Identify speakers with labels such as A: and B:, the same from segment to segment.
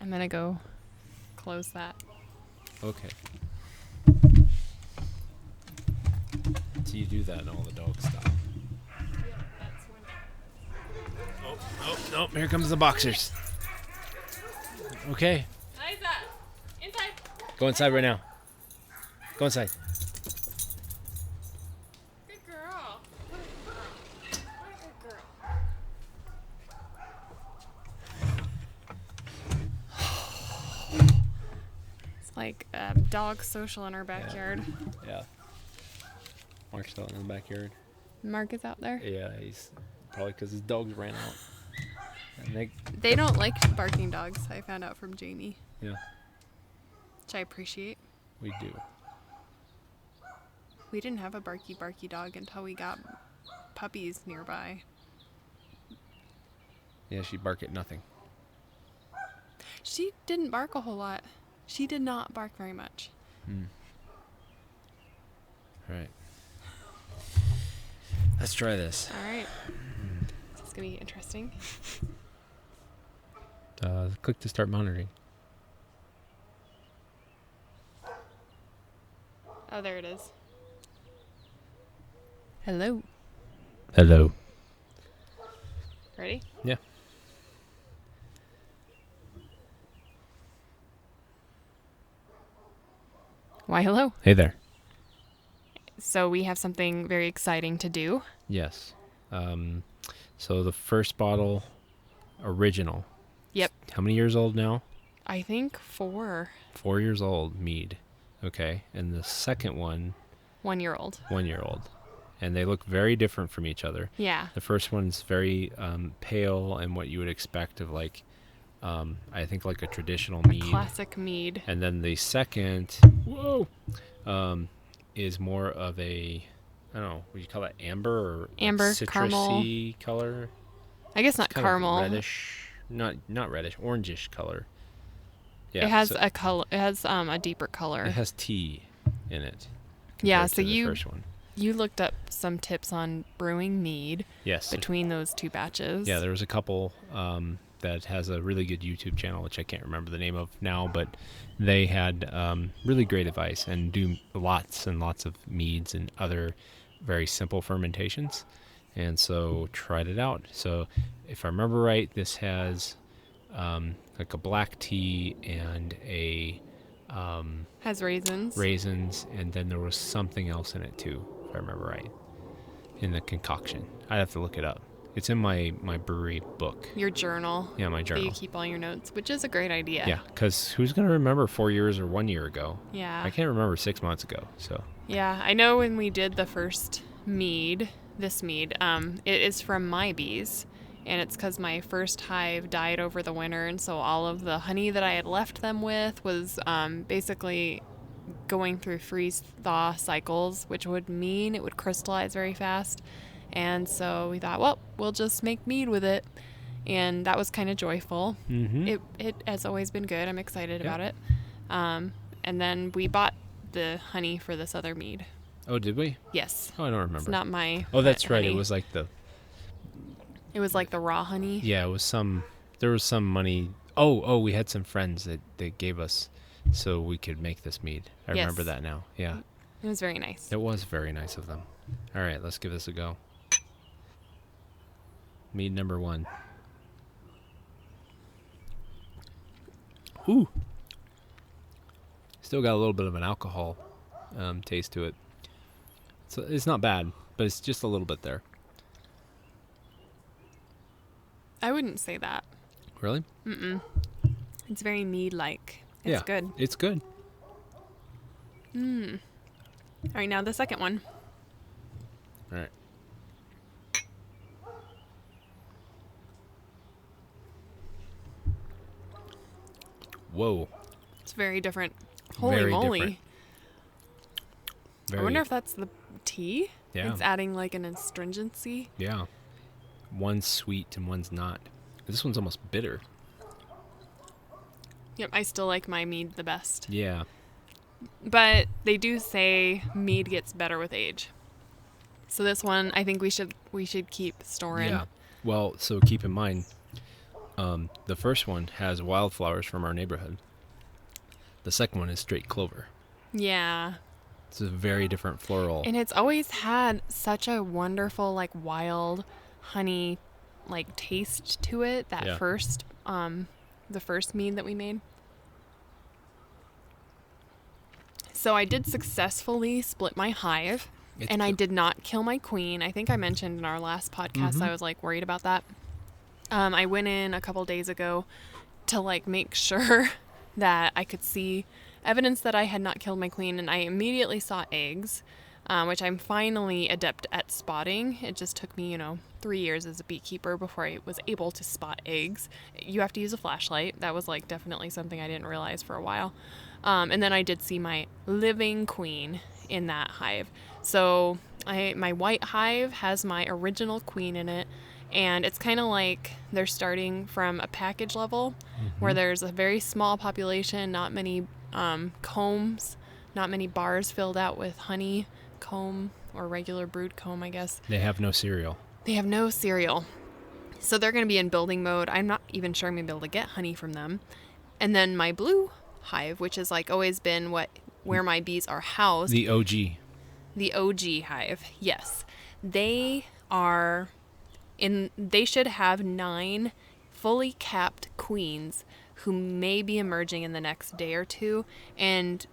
A: I'm going to go close that.
B: Okay. So you do that and all the dogs stop. Oh, here comes the boxers. Okay.
A: Liza, inside.
B: Go inside right now. Go inside.
A: Good girl. What a good girl. It's like dog social in our backyard.
B: Yeah. Mark's out in the backyard.
A: Mark is out there.
B: Yeah, he's probably because his dogs ran out. And
A: they don't like barking dogs, I found out from Jamie.
B: Yeah.
A: Which I appreciate.
B: We do.
A: We didn't have a barky dog until we got puppies nearby.
B: Yeah, she bark at nothing.
A: She didn't bark a whole lot. She did not bark very much.
B: All right. Let's try this.
A: All right. This is going to be interesting.
B: Click to start monitoring.
A: Oh, there it is. Hello.
B: Hello.
A: Ready?
B: Yeah.
A: Why, hello.
B: Hey there.
A: So we have something very exciting to do.
B: Yes. So the first bottle, original.
A: Yep.
B: How many years old now?
A: I think 4.
B: 4 years old, Mead. Okay. And the second one?
A: 1 year old.
B: 1 year old. And they look very different from each other.
A: Yeah.
B: The first one's very pale and what you would expect of like, I think like a traditional Mead.
A: Classic Mead.
B: And then the second, is more of a, I don't know, would you call that amber or
A: amber,
B: citrusy
A: caramel
B: color?
A: I guess not
B: kind
A: caramel.
B: of reddish, not reddish, orangish color. Yeah,
A: it has a color. It has a deeper color.
B: It has tea in it.
A: Yeah.
B: compared
A: So
B: to the first one.
A: you looked up some tips on brewing mead.
B: Yes.
A: Between those two batches.
B: Yeah, there was a couple that has a really good YouTube channel, which I can't remember the name of now, but they had really great advice and do lots and lots of meads and other very simple fermentations. And so tried it out. So if I remember right, this has like a black tea and a
A: has raisins.
B: Raisins, and then there was something else in it too, if I remember right, in the concoction. I'd have to look it up. It's in my brewery book.
A: Your journal.
B: Yeah, my journal.
A: That you keep all your notes, which is a great idea.
B: Yeah, because who's going to remember 4 years or 1 year ago?
A: Yeah.
B: I can't remember 6 months ago, so.
A: Yeah, I know when we did the first mead, this mead, it is from my bees, and it's because my first hive died over the winter, and so all of the honey that I had left them with was basically going through freeze-thaw cycles, which would mean it would crystallize very fast. And so we thought, well, we'll just make mead with it. And that was kind of joyful.
B: Mm-hmm.
A: It has always been good. I'm excited about it. And then we bought the honey for this other mead.
B: Oh, did we?
A: Yes.
B: Oh, I don't remember.
A: It's not my
B: Oh, that's right.
A: honey.
B: It was like the...
A: It was like the raw honey.
B: Yeah, it was some... There was some money... Oh, we had some friends that they gave us so we could make this mead. I remember that now. Yeah.
A: It was very nice.
B: It was very nice of them. All right, let's give this a go. Mead number 1. Ooh. Still got a little bit of an alcohol taste to it. So it's not bad, but it's just a little bit there.
A: I wouldn't say that.
B: Really?
A: Mm-mm. It's very mead-like. It's
B: Yeah,
A: good.
B: It's good.
A: All right, now the second one.
B: All right. Whoa.
A: It's very different. Holy
B: Very
A: moly.
B: different.
A: I wonder if that's the tea.
B: Yeah.
A: It's adding like an astringency.
B: Yeah. One's sweet and one's not. This one's almost bitter.
A: Yep, I still like my mead the best.
B: Yeah.
A: But they do say mead gets better with age. So this one, I think we should keep storing.
B: Yeah. Well, so keep in mind, The first one has wildflowers from our neighborhood. The second one is straight clover.
A: Yeah.
B: It's a very different floral.
A: And it's always had such a wonderful, like, wild honey, like, taste to it. That
B: Yeah.
A: first, the first mead that we made. So I did successfully split my hive, and I did not kill my queen. I think I mentioned in our last podcast I was, like, worried about that. I went in a couple days ago to, like, make sure that I could see evidence that I had not killed my queen, and I immediately saw eggs, which I'm finally adept at spotting. It just took me, 3 years as a beekeeper before I was able to spot eggs. You have to use a flashlight. That was, like, definitely something I didn't realize for a while. And then I did see my living queen in that hive. So my white hive has my original queen in it, and it's kind of like they're starting from a package level where there's a very small population, not many combs, not many bars filled out with honey comb or regular brood comb, I guess.
B: They have no cereal.
A: They have no cereal. So they're going to be in building mode. I'm not even sure I'm going to be able to get honey from them. And then my blue hive, which has like always been where my bees are housed.
B: The OG.
A: The OG hive, yes. They should have 9 fully capped queens who may be emerging in the next day or two. And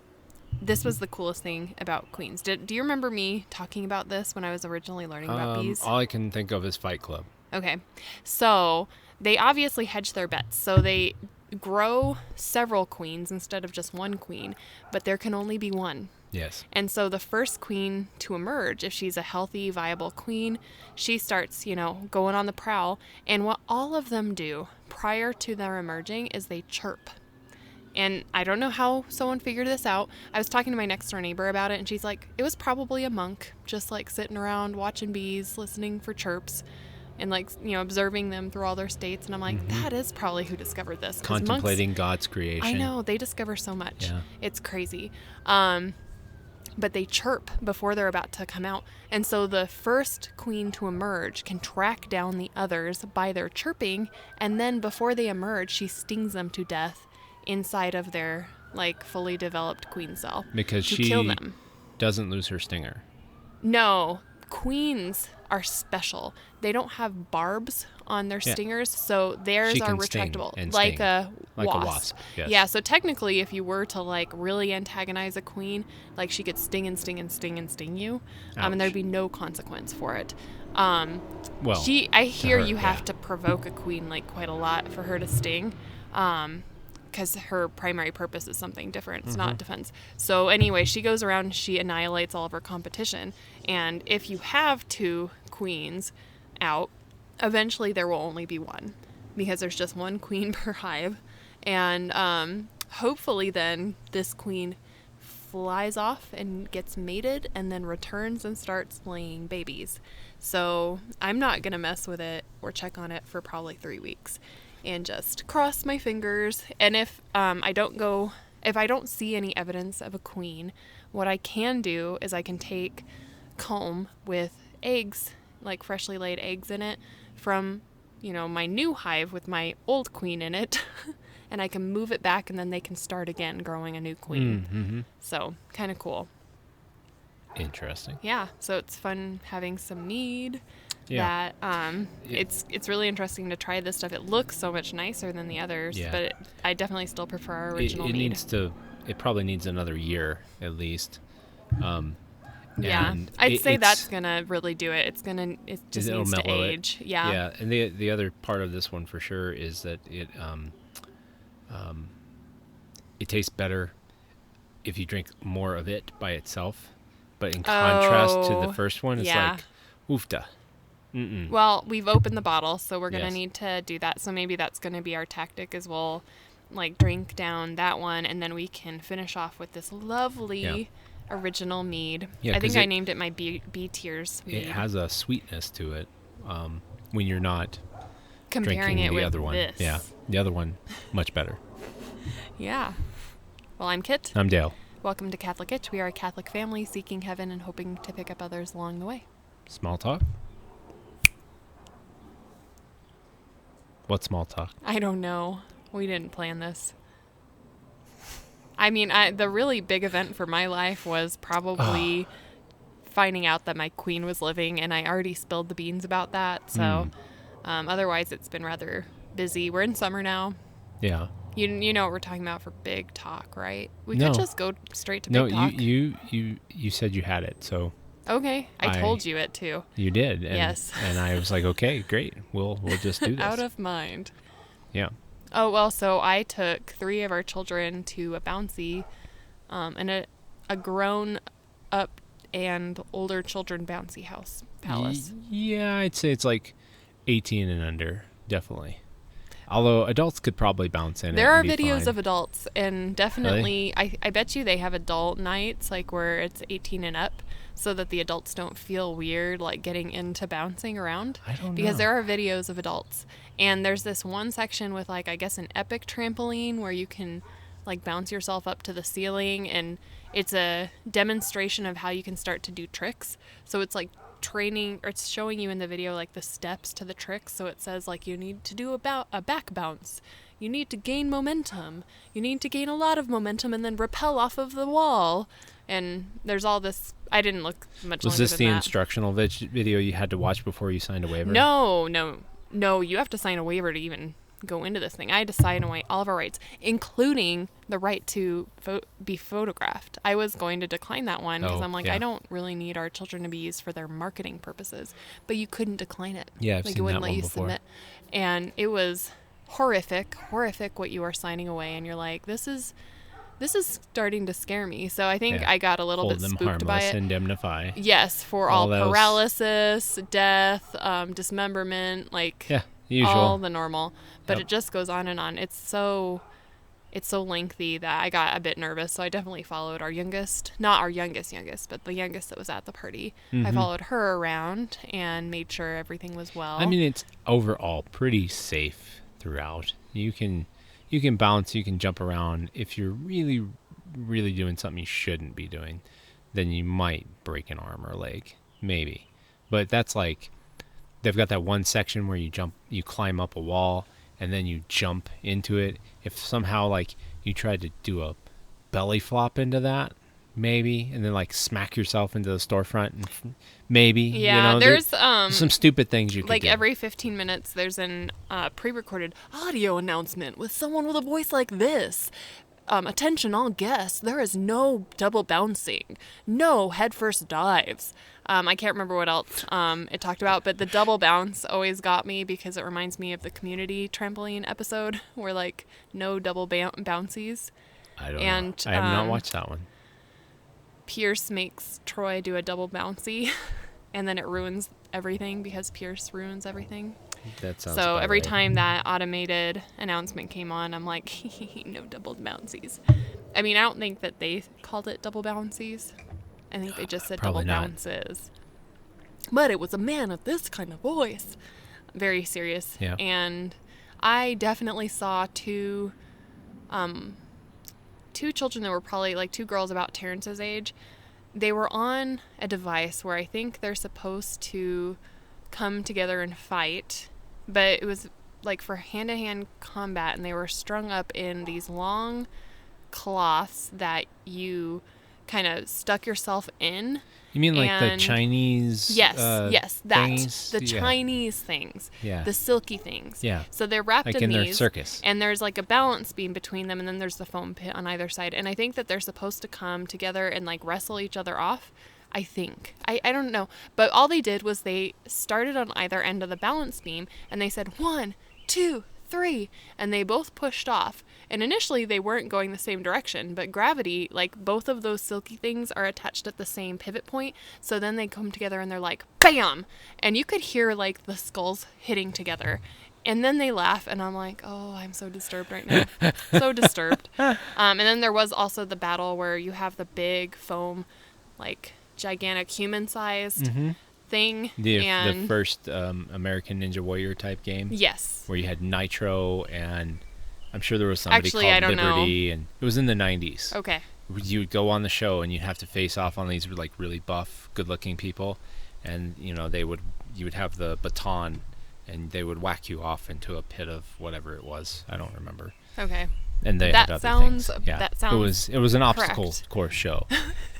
A: this was the coolest thing about queens. Do you remember me talking about this when I was originally learning about bees?
B: All I can think of is Fight Club.
A: Okay. So they obviously hedge their bets. So they grow several queens instead of just one queen, but there can only be one.
B: Yes.
A: And so the first queen to emerge, if she's a healthy, viable queen, she starts, going on the prowl. And what all of them do prior to their emerging is they chirp. And I don't know how someone figured this out. I was talking to my next door neighbor about it, and she's like, it was probably a monk just like sitting around watching bees, listening for chirps, and like, observing them through all their states. And I'm like, that is probably who discovered this.
B: Contemplating God's creation.
A: I know, they discover so much.
B: Yeah.
A: It's crazy. But they chirp before they're about to come out. And so the first queen to emerge can track down the others by their chirping. And then before they emerge, she stings them to death inside of their like fully developed queen cell.
B: Because
A: to
B: she
A: kill them.
B: Doesn't lose her stinger.
A: No, queens are special. They don't have barbs on their stingers, so theirs are retractable, like a wasp.
B: Yes.
A: Yeah, so technically if you were to like really antagonize a queen, like she could sting and sting and sting and sting you, and there'd be no consequence for it. Well, I hear you have to provoke a queen like quite a lot for her to sting. Because her primary purpose is something different. It's not defense. So anyway, she goes around and she annihilates all of her competition. And if you have 2 queens out, eventually there will only be one, because there's just one queen per hive. And hopefully then this queen flies off and gets mated and then returns and starts laying babies. So I'm not going to mess with it or check on it for probably 3 weeks. And just cross my fingers. And if I don't see any evidence of a queen, what I can do is I can take comb with eggs, like freshly laid eggs in it, from, my new hive with my old queen in it, and I can move it back, and then they can start again growing a new queen. So kind of cool.
B: Interesting.
A: Yeah. So it's fun having some mead.
B: Yeah.
A: That it's really interesting to try this stuff. It looks so much nicer than the others, but I definitely still prefer our original mead.
B: It probably needs another year at least.
A: I'd say that's gonna really do it. It just needs to age. Yeah.
B: Yeah, and the other part of this one for sure is that it tastes better if you drink more of it by itself. But in contrast to the first one, it's like oofta. Mm-mm.
A: Well, we've opened the bottle, so we're going to need to do that. So maybe that's going to be our tactic, is we'll like drink down that one, and then we can finish off with this lovely original mead. I think I named it my B Tears mead.
B: It has a sweetness to it when you're not
A: comparing
B: drinking
A: it
B: the
A: with
B: other one.
A: This.
B: Yeah, the other one, much better.
A: Yeah. Well, I'm Kit.
B: I'm Dale.
A: Welcome to Catholic Hitch. We are a Catholic family seeking heaven and hoping to pick up others along the way.
B: Small talk. What small talk?
A: I don't know. We didn't plan this. I mean, the really big event for my life was probably finding out that my queen was living, and I already spilled the beans about that. So otherwise, it's been rather busy. We're in summer now.
B: Yeah.
A: You know what we're talking about for big talk, right? We
B: No.
A: could just go straight to big talk.
B: No, you said you had it, so.
A: Okay, I told you it too.
B: You did. And,
A: yes.
B: And I was like, okay, great. We'll just do this.
A: Out of mind.
B: Yeah.
A: Oh, well, so I took 3 of our children to a bouncy, and a grown-up and older children bouncy house palace.
B: Yeah, I'd say it's like 18 and under, definitely. Although adults could probably bounce in.
A: There are
B: and be
A: videos
B: fine.
A: of adults, and definitely,
B: Really?
A: I bet you they have adult nights, like where it's 18 and up, so that the adults don't feel weird, like getting into bouncing around.
B: I don't know.
A: Because there are videos of adults, and there's this one section with, like, I guess an epic trampoline where you can, like, bounce yourself up to the ceiling, and it's a demonstration of how you can start to do tricks. So it's like training, or it's showing you in the video like the steps to the tricks. So it says like you need to do a back bounce, you need to gain momentum, you need to gain a lot of momentum and then rappel off of the wall. And there's all this. I didn't look much
B: Was
A: longer
B: this
A: than
B: the
A: that.
B: instructional video you had to watch before you signed a waiver?
A: No, you have to sign a waiver to even go into this thing. I had to sign away all of our rights, including the right to be photographed. I was going to decline that one because I'm like, I don't really need our children to be used for their marketing purposes. But you couldn't decline it.
B: Yeah, I've
A: like
B: seen
A: it wouldn't
B: that
A: let
B: one
A: you
B: before.
A: submit. And it was horrific what you are signing away. And you're like, this is starting to scare me. So I think I got a little
B: Hold
A: bit
B: them
A: spooked by
B: harmless,
A: it.
B: indemnify.
A: Yes, for all
B: those.
A: paralysis, death, dismemberment, like
B: Usual.
A: all the normal. But
B: Yep.
A: it just goes on and on. It's so lengthy that I got a bit nervous. So I definitely followed our youngest, not our youngest, but the youngest that was at the party. I followed her around and made sure everything was well.
B: I mean, it's overall pretty safe throughout. You can bounce, you can jump around. If you're really, really doing something you shouldn't be doing, then you might break an arm or a leg, maybe. But that's like, they've got that one section where you climb up a wall and then you jump into it. If somehow like you tried to do a belly flop into that, maybe, and then like smack yourself into the storefront, and maybe.
A: Yeah, there's
B: some stupid things you could
A: like
B: do.
A: every 15 minutes there's an pre-recorded audio announcement with someone with a voice like this. Attention all guests, there is no double bouncing, no headfirst dives. I can't remember what else it talked about, but the double bounce always got me because it reminds me of the Community trampoline episode where like no double bouncies.
B: I don't know. I have not watched that one.
A: Pierce makes Troy do a double bouncy, and then it ruins everything because Pierce ruins everything.
B: That sounds
A: So
B: about
A: every
B: right.
A: time that automated announcement came on, I'm like, no double bouncies. I mean, I don't think that they called it double bouncies. I think they just said
B: Probably
A: double
B: not.
A: bounces. But it was a man with this kind of voice. Very serious.
B: Yeah.
A: And I definitely saw two children that were probably like 2 girls about Terrence's age. They were on a device where I think they're supposed to come together and fight, but it was like for hand-to-hand combat, and they were strung up in these long cloths that you kind of stuck yourself in.
B: You mean like the
A: and-
B: Chinese?
A: Yes, that.
B: things?
A: The
B: Yeah.
A: Chinese things.
B: Yeah.
A: The silky things.
B: Yeah.
A: So they're wrapped
B: Like
A: in
B: in their
A: these.
B: circus.
A: And there's like a balance beam between them, and then there's the foam pit on either side. And I think that they're supposed to come together and like wrestle each other off. I think. I don't know. But all they did was they started on either end of the balance beam, and they said 1, 2, 3, and they both pushed off. And initially they weren't going the same direction, but gravity, like both of those silky things are attached at the same pivot point. So then they come together and they're like, bam! And you could hear like the skulls hitting together. And then they laugh, and I'm like, oh, I'm so disturbed right now. So disturbed. And then there was also the battle where you have the big foam, like gigantic human-sized thing.
B: The first American Ninja Warrior type game.
A: Yes.
B: Where you had Nitro, and I'm sure there was somebody
A: Actually, I
B: called
A: don't know.
B: Liberty, and it was in the 90s.
A: Okay.
B: You would go on the show, and you'd have to face off on these like really buff, good-looking people, and you would have the baton, and they would whack you off into a pit of whatever it was. I don't remember.
A: Okay.
B: And they
A: That
B: had other
A: sounds-
B: things. Yeah.
A: that sounds
B: It was an obstacle
A: correct.
B: course show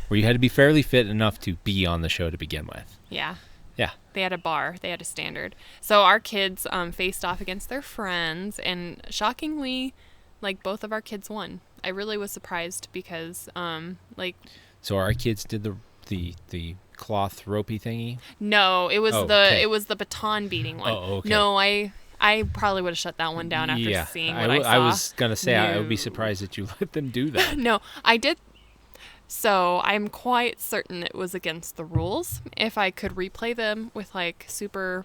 B: where you had to be fairly fit enough to be on the show to begin with.
A: Yeah.
B: Yeah.
A: They had a bar. They had a standard. So our kids faced off against their friends, and shockingly, like, both of our kids won. I really was surprised because, like,
B: So our kids did the cloth ropey thingy.
A: no, it was
B: okay.
A: the baton beating one.
B: Oh, okay.
A: No, I probably would have shut that one down after seeing what I saw.
B: I was gonna say I would be
A: No.
B: surprised that you let them do that.
A: No, I did. So I'm quite certain it was against the rules. If I could replay them with like super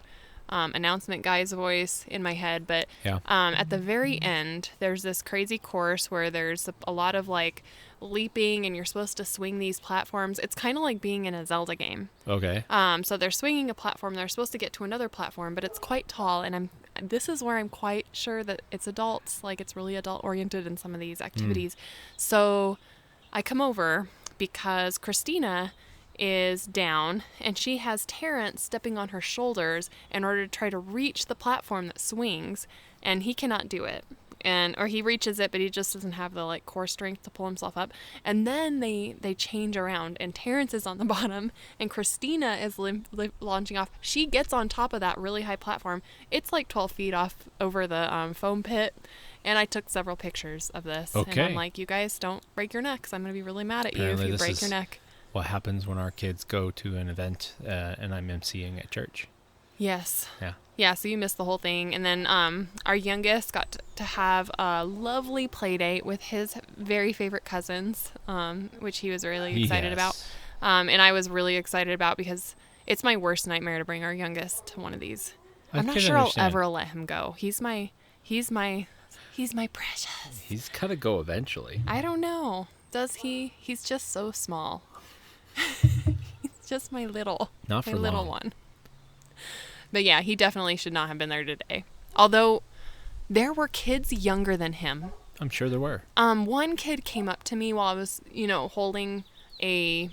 A: announcement guy's voice in my head, but
B: Yeah.
A: at the very end, there's this crazy course where there's a lot of like leaping, and you're supposed to swing these platforms. It's kind of like being in a Zelda game.
B: Okay.
A: So they're swinging a platform. They're supposed to get to another platform, but it's quite tall. And this is where I'm quite sure that it's adults. Like, it's really adult oriented in some of these activities. So I come over because Christina is down, and she has Terrence stepping on her shoulders in order to try to reach the platform that swings, and he cannot do it. Or he reaches it, but he just doesn't have the like core strength to pull himself up. And then they change around, and Terrence is on the bottom, and Christina is launching off. She gets on top of that really high platform. It's like 12 feet off over the foam pit. And I took several pictures of this. And
B: Okay.
A: I'm like, you guys don't break your neck, 'cause I'm going to be really mad at
B: Apparently
A: you if you
B: this
A: break your
B: is-
A: neck.
B: What happens when our kids go to an event and I'm emceeing at church?
A: Yes.
B: Yeah.
A: Yeah, so you missed the whole thing. And then our youngest got to have a lovely play date with his very favorite cousins, which he was really excited about.
B: Yes.
A: And I was really excited about because it's my worst nightmare to bring our youngest to one of these.
B: I
A: I'm not
B: can
A: sure
B: understand.
A: I'll ever let him go. He's my precious.
B: He's gotta go eventually.
A: I don't know. Does he? He's just so small. He's just my little
B: Not for
A: little
B: long.
A: one. But yeah, he definitely should not have been there today. Although there were kids younger than him.
B: I'm sure there were.
A: One kid came up to me while I was, holding a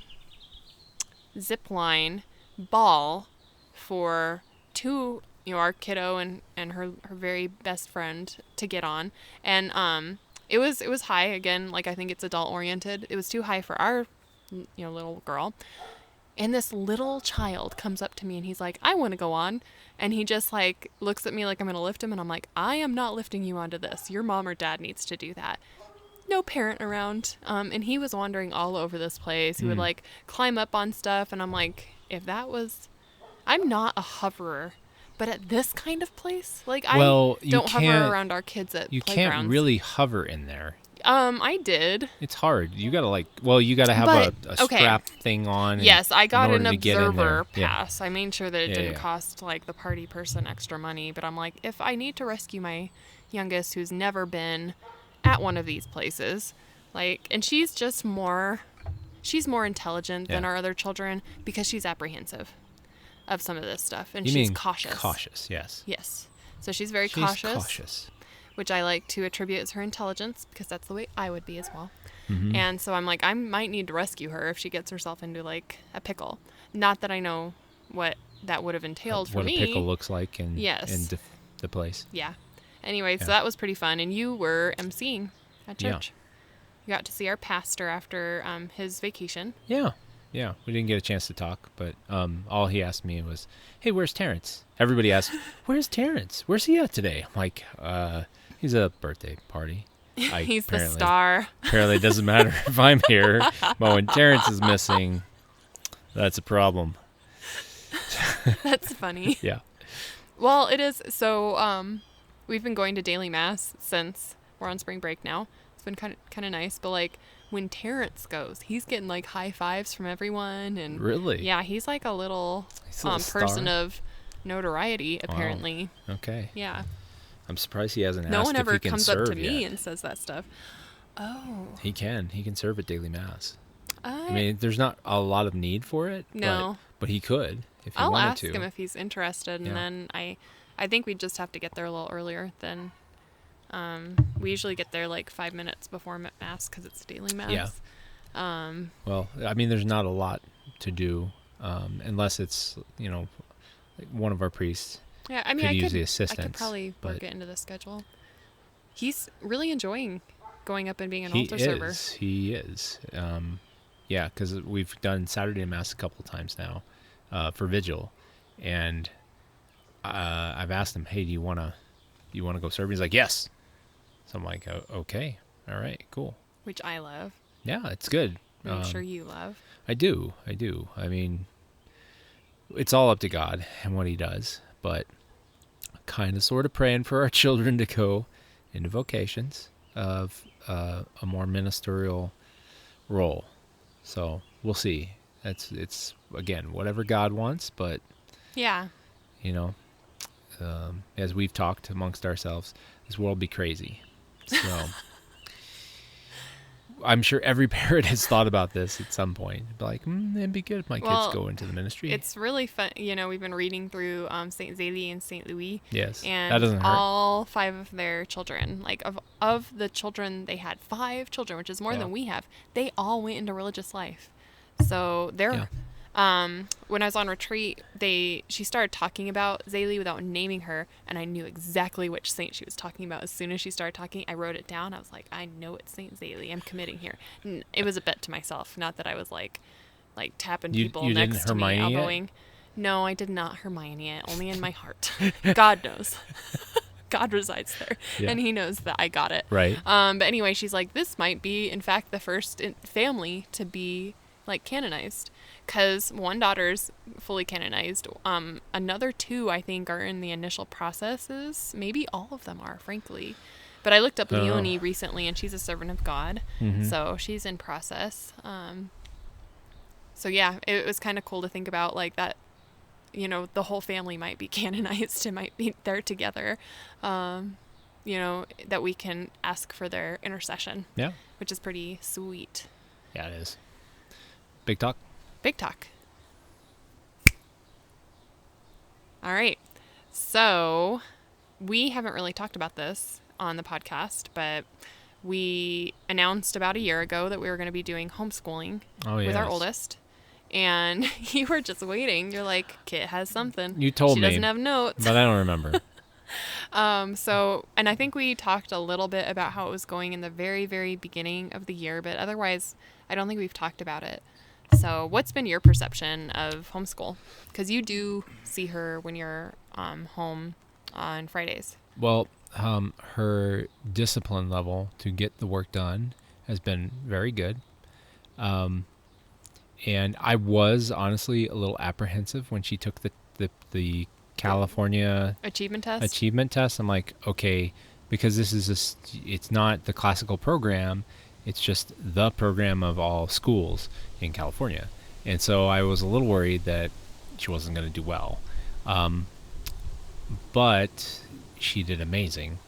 A: Zipline ball for two, our kiddo and her very best friend to get on. And it was high again, like I think it's adult oriented. It was too high for our little girl. And this little child comes up to me and he's like, I want to go on. And he just like looks at me like I'm going to lift him. And I'm like, I am not lifting you onto this. Your mom or dad needs to do that. No parent around. And he was wandering all over this place. He would like climb up on stuff. And I'm like, I'm not a hoverer. But at this kind of place, like I don't hover around our kids at
B: You
A: playgrounds.
B: can't really hover in there.
A: I did.
B: It's hard. You gotta you gotta have
A: But,
B: a
A: okay.
B: strap thing on.
A: Yes, I got
B: in
A: an
B: order to get in there.
A: observer pass. I made sure that it
B: Yeah,
A: didn't
B: yeah.
A: cost like the party person extra money. But I'm like, if I need to rescue my youngest who's never been at one of these places, and she's more intelligent than
B: Yeah.
A: our other children because she's apprehensive of some of this stuff, and
B: You
A: she's
B: mean
A: cautious.
B: Cautious, yes.
A: Yes. So she's very
B: She's cautious.
A: which I like to attribute as her intelligence because that's the way I would be as well.
B: Mhm.
A: And so I'm like, I might need to rescue her if she gets herself into like a pickle. Not that I know what that would have entailed for
B: What
A: me.
B: a pickle looks like in
A: Yes.
B: the place.
A: Yeah. Anyway, so
B: Yeah.
A: that was pretty fun. And you were emceeing at
B: Yeah.
A: church. You got to see our pastor after his vacation.
B: Yeah. Yeah. We didn't get a chance to talk, but all he asked me was, "Hey, where's Terrence?" Everybody asked, "Where's Terrence? Where's he at today?" I'm like, he's at a birthday party.
A: He's the star.
B: Apparently it doesn't matter if I'm here, but when Terrence is missing, that's a problem.
A: That's funny.
B: Yeah.
A: Well, it is. So we've been going to daily mass since we're on spring break now. It's been kind of nice. But like when Terrence goes, he's getting like high fives from everyone. And
B: Really?
A: yeah, he's like a little,
B: He's a little
A: person
B: star.
A: of notoriety, apparently.
B: Okay.
A: Yeah.
B: I'm surprised he hasn't
A: No
B: asked
A: one
B: if
A: ever
B: he can
A: comes
B: serve
A: up to me
B: yet.
A: and says that stuff. Oh.
B: He can serve at daily mass.
A: I
B: I mean, there's not a lot of need for it.
A: No.
B: But he could if he
A: I'll
B: wanted
A: ask
B: to.
A: him if he's interested, and
B: Yeah.
A: then I think we just have to get there a little earlier than. We usually get there like 5 minutes before mass because it's daily mass.
B: Yeah. Well, I mean, there's not a lot to do unless it's like one of our priests
A: Yeah, I mean,
B: could
A: I
B: use
A: could,
B: the assistance.
A: I could probably
B: but
A: work it into the schedule. He's really enjoying going up and being an
B: he
A: altar server.
B: He is. Yeah, because we've done Saturday Mass a couple times now for Vigil, and I've asked him, hey, do you want to go serve? He's like, yes. So I'm like, okay, all right, cool.
A: Which I love.
B: Yeah, it's good.
A: I'm sure you love.
B: I do. I mean, it's all up to God and what he does, but kind of sort of praying for our children to go into vocations of a more ministerial role. So we'll see. It's again, whatever God wants, but
A: yeah,
B: as we've talked amongst ourselves, this world be crazy. So I'm sure every parent has thought about this at some point. Like, it'd be good if my kids go into the ministry.
A: It's really fun. We've been reading through St. Zélie and St. Louis.
B: Yes,
A: and
B: that doesn't hurt.
A: All 5 of their children, like of the children, they had 5 children, which is more than we have. They all went into religious life. So they're when I was on retreat, she started talking about Zélie without naming her, and I knew exactly which saint she was talking about. As soon as she started talking, I wrote it down. I was like, I know it's Saint Zélie. I'm committing here. And it was a bet to myself, not that I was like tapping people next to me, elbowing. No, I did not Hermione it, only in my heart. God knows. God resides there, and he knows that I got it.
B: Right.
A: But anyway, she's like, this might be, in fact, the first family to be canonized, because one daughter's fully canonized. Another 2, I think, are in the initial processes. Maybe all of them are, frankly. But I looked up Leonie recently, and she's a servant of God, so she's in process. So yeah, it was kind of cool to think about that. The whole family might be canonized and might be there together. That we can ask for their intercession. Yeah, which is pretty sweet.
B: Yeah, it is. Big talk.
A: Big talk. All right. So we haven't really talked about this on the podcast, but we announced about a year ago that we were going to be doing homeschooling with our oldest. And you were just waiting. You're like, Kit has something.
B: You told me.
A: She doesn't have notes.
B: But I don't remember.
A: And I think we talked a little bit about how it was going in the very, very beginning of the year, but otherwise, I don't think we've talked about it. So what's been your perception of homeschool? Because you do see her when you're home on Fridays.
B: Well, her discipline level to get the work done has been very good. And I was honestly a little apprehensive when she took the California
A: achievement test.
B: I'm like, okay, because this is it's not the classical program. It's just the program of all schools in California. And so I was a little worried that she wasn't going to do well. But she did amazing,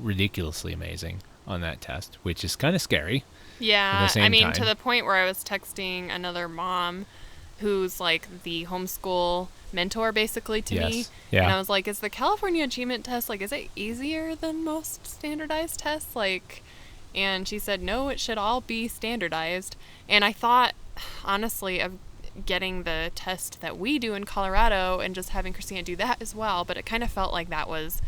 B: ridiculously amazing on that test, which is kind of scary.
A: Yeah, I mean, to the point where I was texting another mom who's the homeschool mentor basically to me. Yeah. And I was like, is the California achievement test, is it easier than most standardized tests? And she said, no, it should all be standardized. And I thought, honestly, of getting the test that we do in Colorado and just having Christina do that as well. But it kind of felt like that was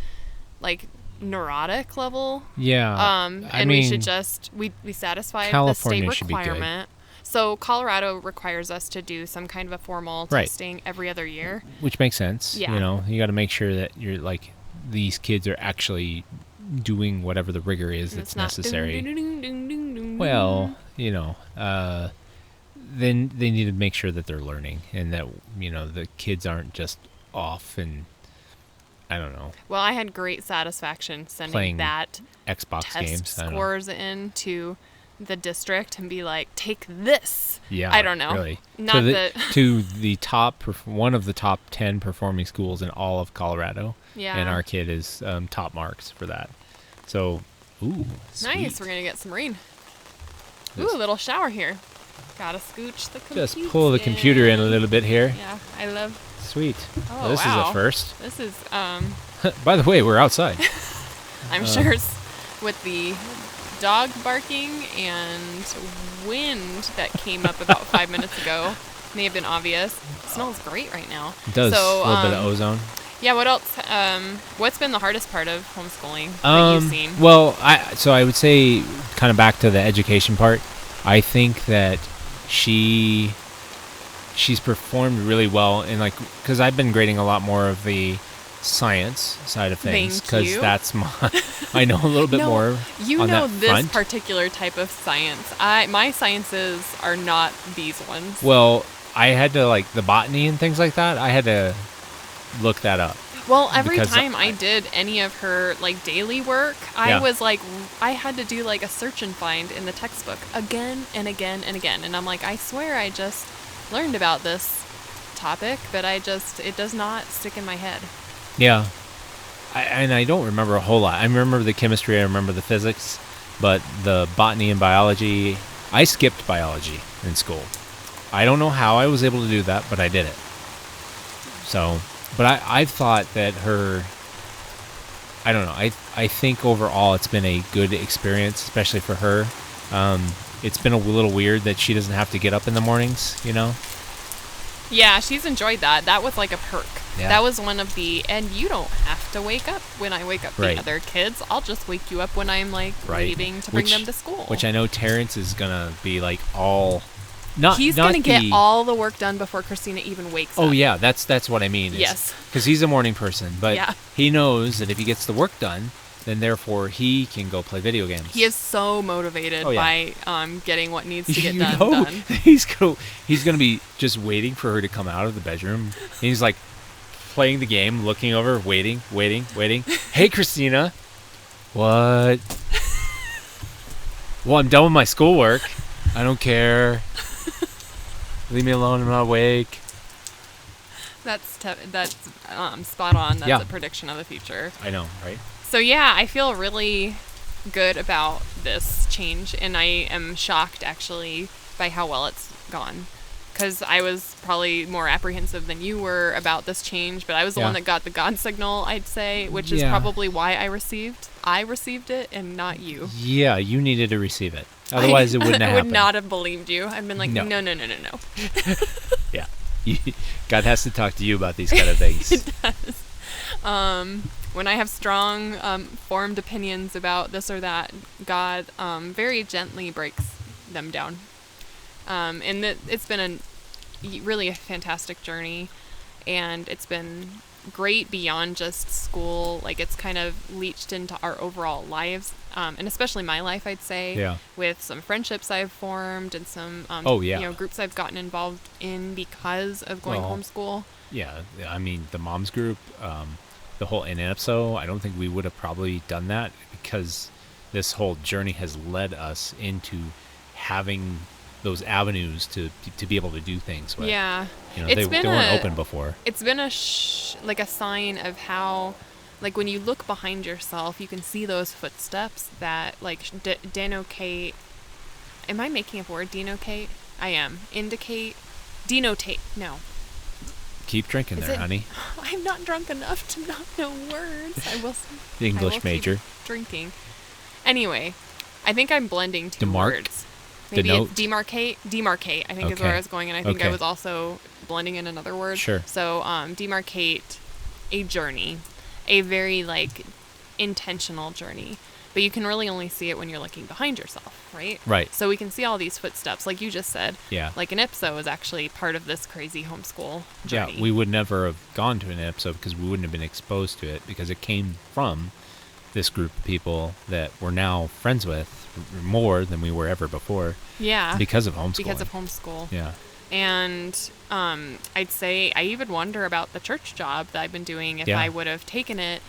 A: neurotic level.
B: Yeah.
A: And we should just, we satisfied
B: California
A: the state requirement. So Colorado requires us to do some kind of a formal testing every other year. Which
B: makes sense. Yeah. You got to make sure that you're these kids are actually doing whatever the rigor is that's necessary. Well, then they need to make sure that they're learning and that, the kids aren't just off and I don't know.
A: Well, I had great satisfaction sending
B: playing
A: that
B: Xbox
A: test
B: games.
A: scores in to the district and be like, take this.
B: Yeah,
A: I don't know.
B: Really.
A: Not
B: to the top, one of the top 10 performing schools in all of Colorado.
A: Yeah.
B: And our kid is top marks for that. So, ooh, sweet.
A: Nice. We're gonna get some rain. Ooh, a little shower here. Gotta scooch the computer.
B: Just pull the computer in a little bit here.
A: Yeah, I love.
B: Sweet.
A: Oh,
B: well, this is a first.
A: This is
B: By the way, we're outside.
A: I'm sure with the dog barking and wind that came up about 5 minutes ago may have been obvious. It smells great right now.
B: It does. A little bit of ozone.
A: Yeah, what else? What's been the hardest part of homeschooling that you've seen?
B: Well, I would say, kind of back to the education part. I think that she's performed really well in, like, because I've been grading a lot more of the science side of things, because that's I know a little bit more.
A: You
B: on
A: know
B: that
A: this
B: front.
A: particular type of science. My sciences are not these ones.
B: Well, I had to, like, the botany and things like that. I had to look that up.
A: Well, every time I did any of her, like, daily work, I was like, I had to do, like, a search and find in the textbook again and again and again. And I'm like, I swear I just learned about this topic, but it does not stick in my head.
B: Yeah. I don't remember a whole lot. I remember the chemistry, I remember the physics, but the botany and biology, I skipped biology in school. I don't know how I was able to do that, but I did it. So, but I've thought that I don't know, I think overall it's been a good experience, especially for her. It's been a little weird that she doesn't have to get up in the mornings, you know?
A: Yeah, she's enjoyed that. That was like a perk.
B: Yeah.
A: That was one of and you don't have to wake up when I wake up the other kids. I'll just wake you up when I'm, like, leaving to bring them to school.
B: Which I know Terrence is going to be, like, all...
A: He's going to get all the work done before Christina even wakes up.
B: Oh, yeah, that's what I mean.
A: Yes.
B: Because he's a morning person, but he knows that if he gets the work done, then therefore he can go play video games.
A: He is so motivated by getting what needs to get done. done.
B: He's going to be just waiting for her to come out of the bedroom. And he's, like, playing the game, looking over, waiting. Hey, Christina. What? Well, I'm done with my schoolwork. I don't care. Leave me alone. I'm not awake.
A: That's spot on. That's a prediction of the future.
B: I know, right?
A: So, yeah, I feel really good about this change, and I am shocked, actually, by how well it's gone. Because I was probably more apprehensive than you were about this change, but I was the one that got the God signal, I'd say, which is probably why I received it and not you.
B: Yeah, you needed to receive it. Otherwise, it wouldn't have happened.
A: I would not have believed you. I've been like, no.
B: Yeah. God has to talk to you about these kind of things.
A: It does. When I have strong, formed opinions about this or that, God very gently breaks them down. And it's been really a fantastic journey, and it's been great beyond just school. Like, it's kind of leached into our overall lives, and especially my life, I'd say, with some friendships I've formed and some groups I've gotten involved in because of going homeschool. Yeah,
B: I mean, the moms group, the whole NFSO, I don't think we would have probably done that, because this whole journey has led us into having those avenues to be able to do things with.
A: Yeah.
B: You know, they weren't open before.
A: It's been a sign of how, like, when you look behind yourself, you can see those footsteps that, like, denocate. Am I making up a word? Denocate? I am. Indicate? Denotate. No.
B: Keep drinking honey.
A: I'm not drunk enough to not know words. I will.
B: The English major.
A: Keep drinking. Anyway, I think I'm blending two words. Maybe
B: Denote?
A: It's demarcate, I think is where I was going, and I think I was also blending in another word.
B: Sure.
A: So demarcate a journey, a very, like, intentional journey. But you can really only see it when you're looking behind yourself, right?
B: Right.
A: So we can see all these footsteps, like you just said.
B: Yeah.
A: Like, an IPSO is actually part of this crazy homeschool journey.
B: Yeah, we would never have gone to an IPSO because we wouldn't have been exposed to it, because it came from this group of people that we're now friends with more than we were ever before.
A: Yeah.
B: Because of homeschooling.
A: Because of homeschool.
B: Yeah.
A: And I'd say I even wonder about the church job that I've been doing if I would have taken it,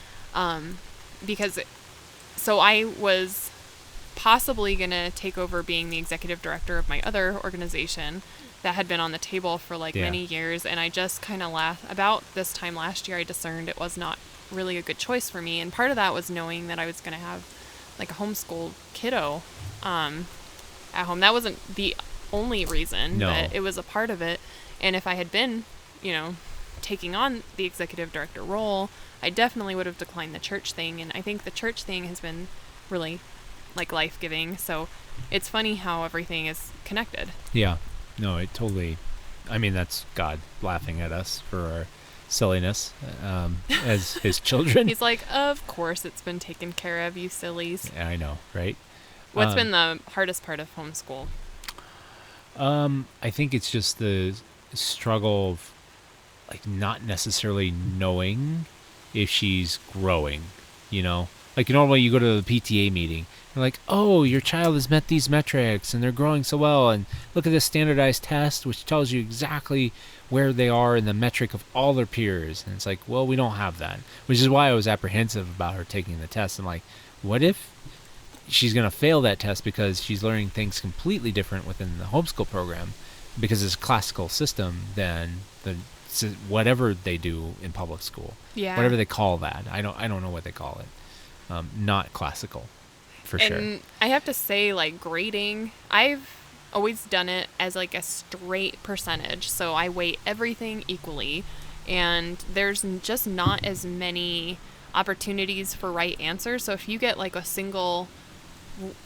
A: because so I was possibly going to take over being the executive director of my other organization that had been on the table for many years, and I just kind of about this time last year I discerned it was not really a good choice for me, and part of that was knowing that I was going to have like a homeschool kiddo at home. That wasn't the only reason, but it was a part of it. And if I had been, taking on the executive director role, I definitely would have declined the church thing. And I think the church thing has been really life-giving. So it's funny how everything is connected.
B: Yeah. No, it totally, I mean, that's God laughing at us for our silliness as his children.
A: He's like, of course it's been taken care of, you sillies.
B: I know, right?
A: What's been the hardest part of homeschool?
B: I think it's just the struggle of like not necessarily knowing if she's growing, you know? Like normally you go to the PTA meeting, you're like, oh, your child has met these metrics and they're growing so well, and look at this standardized test which tells you exactly where they are in the metric of all their peers. And it's like, well, we don't have that, which is why I was apprehensive about her taking the test. I'm like, what if she's going to fail that test because she's learning things completely different within the homeschool program because it's a classical system than the whatever they do in public school.
A: Yeah.
B: Whatever they call that. I don't know what they call it. Not classical, for sure.
A: And I have to say, like, grading, I've always done it as like a straight percentage. So I weight everything equally, and there's just not as many opportunities for right answers. So if you get like a single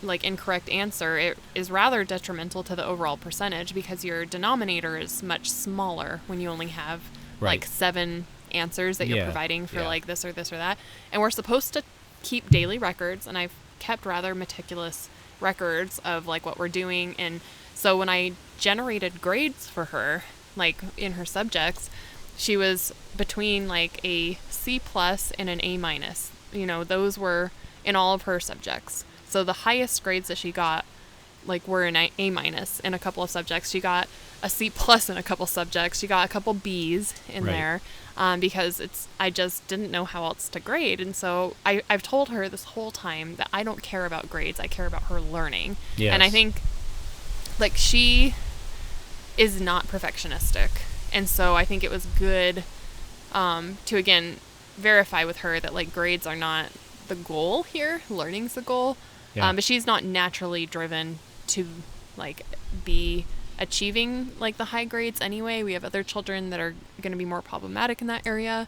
A: like incorrect answer, it is rather detrimental to the overall percentage because your denominator is much smaller when you only have like 7 answers that you're providing for like this or this or that. And we're supposed to keep daily records, and I've kept rather meticulous records of like what we're doing. And so when I generated grades for her, like in her subjects, she was between like a C+ and an A-. You know, those were in all of her subjects. So the highest grades that she got like were an A- in a couple of subjects. She got a C+ in a couple subjects. She got a couple B's in there because I just didn't know how else to grade. And so I've told her this whole time that I don't care about grades. I care about her learning.
B: Yes.
A: And I think like she is not perfectionistic. And so I think it was good to, again, verify with her that like grades are not the goal here. Learning's the goal. But she's not naturally driven to like be achieving like the high grades anyway. We have other children that are going to be more problematic in that area.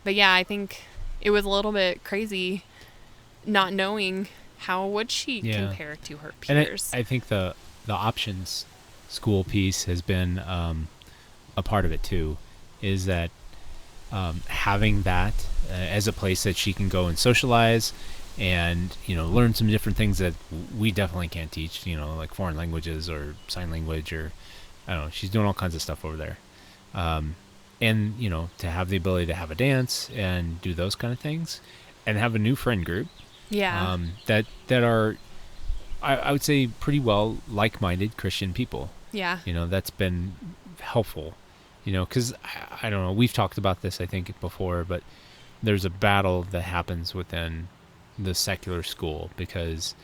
A: But yeah, I think it was a little bit crazy not knowing how would she compare to her peers.
B: And I think the options school piece has been a part of it too, is that having that as a place that she can go and socialize and, you know, learn some different things that we definitely can't teach, you know, like foreign languages or sign language, or I don't know, she's doing all kinds of stuff over there. And, you know, to have the ability to have a dance and do those kind of things and have a new friend group.
A: Yeah.
B: That are, I would say, pretty well like-minded Christian people.
A: Yeah.
B: You know, that's been helpful, you know, because I don't know, we've talked about this, I think, before, but there's a battle that happens within the secular school because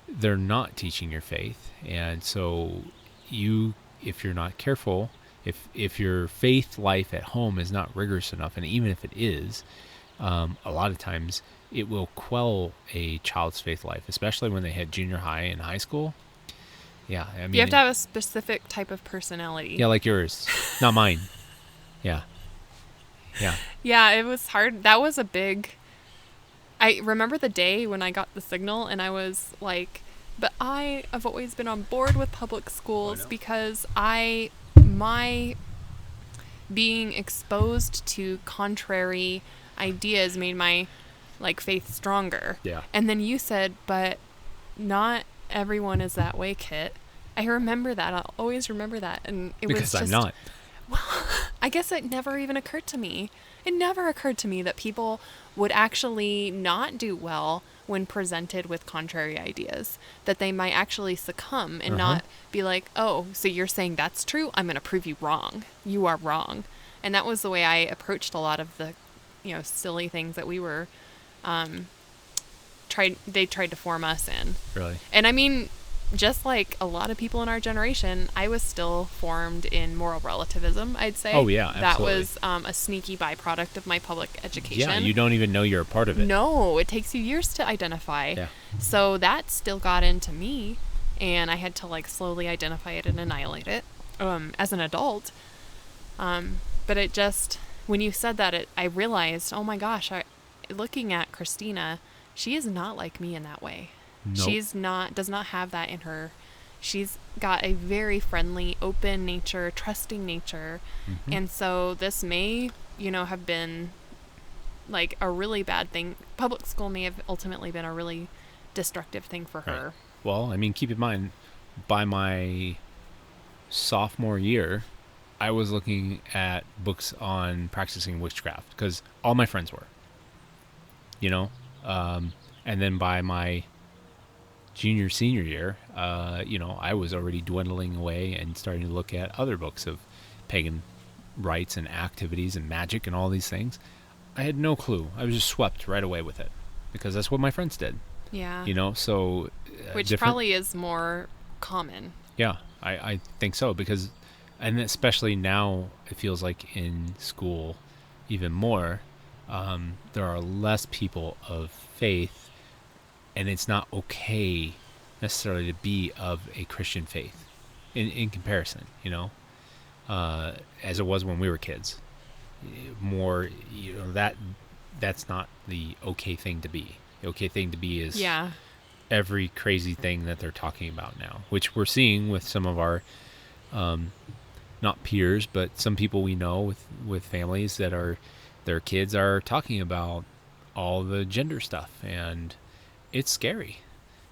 B: they're not teaching your faith. And so if you're not careful, if your faith life at home is not rigorous enough, and even if it is, a lot of times it will quell a child's faith life, especially when they hit junior high and high school. Yeah, I mean,
A: you have to have a specific type of personality.
B: Yeah, like yours, not mine. Yeah.
A: Yeah, it was hard. That was a big... I remember the day when I got the signal and I was like, but I have always been on board with public schools because my being exposed to contrary ideas made my like faith stronger.
B: Yeah.
A: And then you said, but not everyone is that way, Kit. I remember that. I'll always remember that. And it
B: because
A: was just...
B: I'm not.
A: Well, I guess it never even occurred to me. It never occurred to me that people would actually not do well when presented with contrary ideas, that they might actually succumb and not be like, oh, so you're saying that's true? I'm going to prove you wrong. You are wrong. And that was the way I approached a lot of the, you know, silly things that we were, they tried to form us in.
B: Really?
A: And I mean, just like a lot of people in our generation, I was still formed in moral relativism, I'd say.
B: Oh, yeah, absolutely.
A: That was a sneaky byproduct of my public education.
B: Yeah, you don't even know you're a part of it.
A: No, it takes you years to identify.
B: Yeah.
A: So that still got into me, and I had to like slowly identify it and annihilate it as an adult. But it just, when you said that, I realized, oh my gosh, looking at Christina, she is not like me in that way.
B: Nope.
A: Does not have that in her she's got a very friendly, open nature, trusting nature.
B: Mm-hmm.
A: And so this may, have been like a really bad thing. Public school may have ultimately been a really destructive thing for her.
B: Right. Well, I mean, keep in mind, by my sophomore year, I was looking at books on practicing witchcraft because all my friends were, and then by my senior year, I was already dwindling away and starting to look at other books of pagan rites and activities and magic and all these things. I had no clue. I was just swept right away with it because that's what my friends did.
A: Yeah.
B: So
A: which probably is more common.
B: Yeah, I think so because, and especially now it feels like in school even more, there are less people of faith, and it's not okay necessarily to be of a Christian faith in comparison, as it was when we were kids. More, that's not the okay thing to be. The okay thing to be is every crazy thing that they're talking about now, which we're seeing with some of our, not peers, but some people we know with families that their kids are talking about all the gender stuff, and it's scary.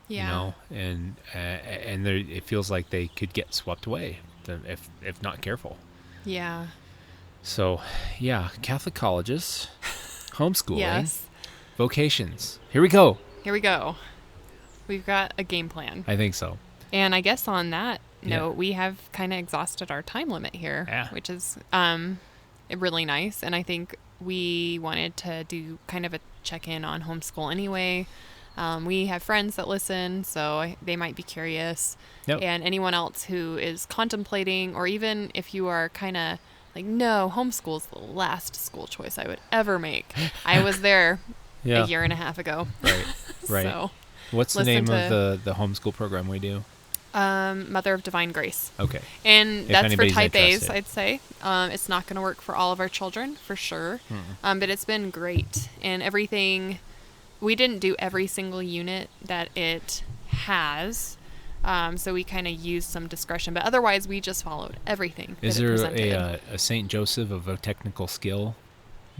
A: Yeah.
B: And it feels like they could get swept away if not careful.
A: Yeah.
B: So, yeah, Catholic colleges, homeschooling,
A: yes.
B: vocations. Here we go.
A: We've got a game plan.
B: I think so.
A: And I guess on that note, we have kind of exhausted our time limit here, which is really nice. And I think we wanted to do kind of a check-in on homeschool anyway. We have friends that listen, so they might be curious.
B: Yep.
A: And anyone else who is contemplating, or even if you are kind of like, no, homeschool's the last school choice I would ever make. I was there a year and a half ago.
B: Right.
A: So
B: what's the name of the homeschool program we do?
A: Mother of Divine Grace.
B: Okay.
A: And that's for type A's, I'd say. It's not going to work for all of our children, for sure. But it's been great. And everything, we didn't do every single unit that it has. So we kind of used some discretion. But otherwise, we just followed everything.
B: Is there a St. Joseph of a technical skill?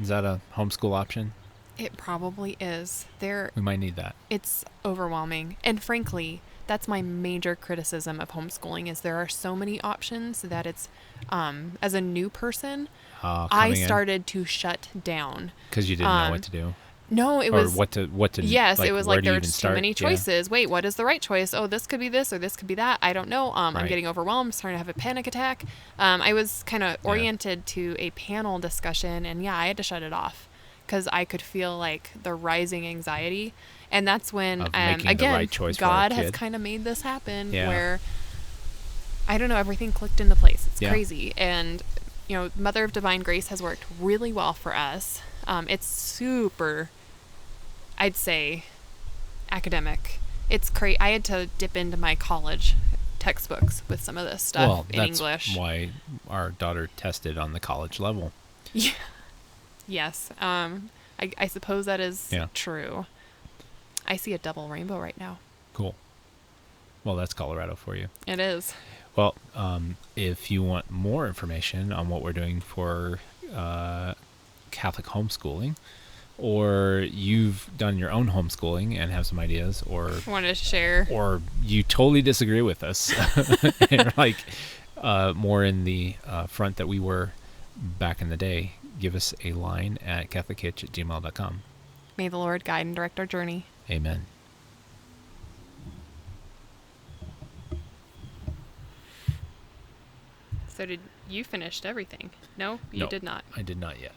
B: Is that a homeschool option?
A: It probably is.
B: We might need that.
A: It's overwhelming. And frankly, that's my major criticism of homeschooling is there are so many options that it's, as a new person, I started to shut down.
B: Because you didn't know what to do?
A: No, it was...
B: Or what to
A: yes, it was like there were too many choices.
B: Yeah.
A: Wait, what is the right choice? Oh, this could be this or this could be that. I don't know.
B: Right.
A: I'm getting overwhelmed. I'm starting to have a panic attack. I was kind of oriented to a panel discussion, and I had to shut it off because I could feel like the rising anxiety. And that's when, again,
B: right choice
A: God has kind of made this happen where, I don't know, everything clicked into place. It's crazy. And, Mother of Divine Grace has worked really well for us. It's super, I'd say, academic. It's crazy. I had to dip into my college textbooks with some of this stuff in English.
B: That's why our daughter tested on the college level.
A: Yeah. Yes. I suppose that is true. I see a double rainbow right now.
B: Cool. Well, that's Colorado for you.
A: It is.
B: Well, if you want more information on what we're doing for Catholic homeschooling, or you've done your own homeschooling and have some ideas, or
A: wanted to share,
B: or you totally disagree with us, and like more in the front that we were back in the day, give us a line at catholichitch@gmail.com.
A: May the Lord guide and direct our journey.
B: Amen.
A: So did you finished everything? No, you did not.
B: I did not yet.